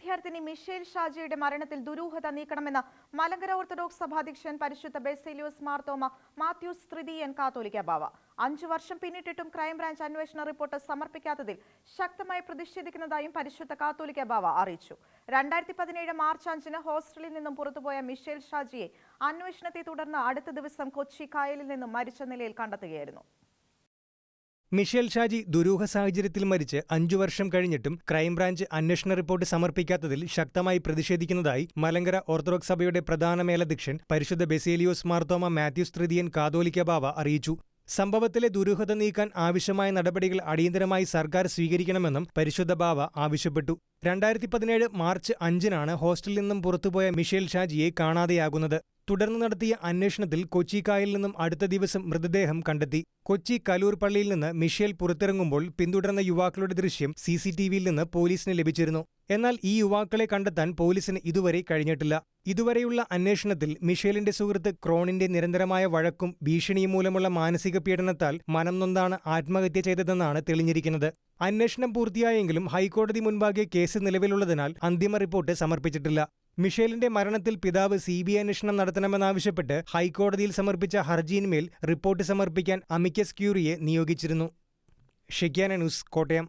വിദ്യാർത്ഥിനി മിഷേൽ ഷാജിയുടെ മരണത്തിൽ ദുരൂഹത നീക്കണമെന്ന് മലങ്കര ഓർത്തഡോക്സ് സഭാധ്യക്ഷൻ പരിശുദ്ധ ബസേലിയോസ് മാർത്തോമ മാത്യൂസ് തൃതീയൻ കാത്തോലിക്ക ബാവ. 5 വർഷം പിന്നിട്ടിട്ടും ക്രൈംബ്രാഞ്ച് അന്വേഷണ റിപ്പോർട്ട് സമർപ്പിക്കാത്തതിൽ ശക്തമായി പ്രതിഷേധിക്കുന്നതായും പരിശുദ്ധ കാത്തോലിക്ക ബാവ അറിയിച്ചു. 2017 മാർച്ച് 5-ന് ഹോസ്റ്റലിൽ നിന്നും പുറത്തുപോയ മിഷേൽ ഷാജിയെ അന്വേഷണത്തെ തുടർന്ന് അടുത്ത ദിവസം കൊച്ചി കായലിൽ നിന്നും മരിച്ച നിലയിൽ കണ്ടെത്തുകയായിരുന്നു. മിഷേൽ ഷാജി ദുരൂഹ സാഹചര്യത്തിൽ മരിച്ച് 5 വർഷം കഴിഞ്ഞിട്ടും ക്രൈംബ്രാഞ്ച് അന്വേഷണ റിപ്പോർട്ട് സമർപ്പിക്കാത്തതിൽ ശക്തമായി പ്രതിഷേധിക്കുന്നതായി മലങ്കര ഓർത്തഡോക്സ് സഭയുടെ പ്രധാന മേലധ്യക്ഷൻ പരിശുദ്ധ ബസേലിയോസ് മാർത്തോമ മാത്യൂസ് തൃതീയൻ കാതോലിക്ക ബാവ അറിയിച്ചു. സംഭവത്തിലെ ദുരൂഹത നീക്കാൻ ആവശ്യമായ നടപടികൾ അടിയന്തരമായി സർക്കാർ സ്വീകരിക്കണമെന്നും പരിശുദ്ധ ബാവ ആവശ്യപ്പെട്ടു. 2017 മാർച്ച് 5-നാണ് ഹോസ്റ്റലിൽ നിന്നും പുറത്തുപോയ മിഷേൽ ഷാജിയെ കാണാതെയാകുന്നത്. തുടർന്ന് നടത്തിയ അന്വേഷണത്തിൽ കൊച്ചി കായലിൽ നിന്നും അടുത്ത ദിവസം മൃതദേഹം കണ്ടെത്തി. കൊച്ചി കലൂർ പള്ളിയിൽ നിന്ന് മിഷേൽ പുറത്തിറങ്ങുമ്പോൾ പിന്തുടർന്ന യുവാക്കളുടെ ദൃശ്യം CCTVയിൽ നിന്ന് പോലീസിന് ലഭിച്ചിരുന്നു. എന്നാൽ ഈ യുവാക്കളെ കണ്ടെത്താൻ പോലീസിന് ഇതുവരെ കഴിഞ്ഞിട്ടില്ല. ഇതുവരെയുള്ള അന്വേഷണത്തിൽ മിഷേലിന്റെ സുഹൃത്ത് ക്രോണിന്റെ നിരന്തരമായ വഴക്കും ഭീഷണിയും മൂലമുള്ള മാനസിക പീഡനത്താൽ മനം നൊന്താണ് ആത്മഹത്യ ചെയ്തതെന്നാണ് തെളിഞ്ഞിരിക്കുന്നത്. അന്വേഷണം പൂർത്തിയായെങ്കിലും ഹൈക്കോടതി മുൻപാകെ കേസ് നിലവിലുള്ളതിനാൽ അന്തിമ റിപ്പോർട്ട് സമർപ്പിച്ചിട്ടില്ല. മിഷേലിന്റെ മരണത്തിൽ പിതാവ് CBI അന്വേഷണം നടത്തണമെന്നാവശ്യപ്പെട്ട് ഹൈക്കോടതിയിൽ സമർപ്പിച്ച ഹർജിയിന്മേൽ റിപ്പോർട്ട് സമർപ്പിക്കാൻ അമിക്കസ് ക്യൂറിയെ നിയോഗിച്ചിരുന്നു. ഷെക്യാന ന്യൂസ്, കോട്ടയം.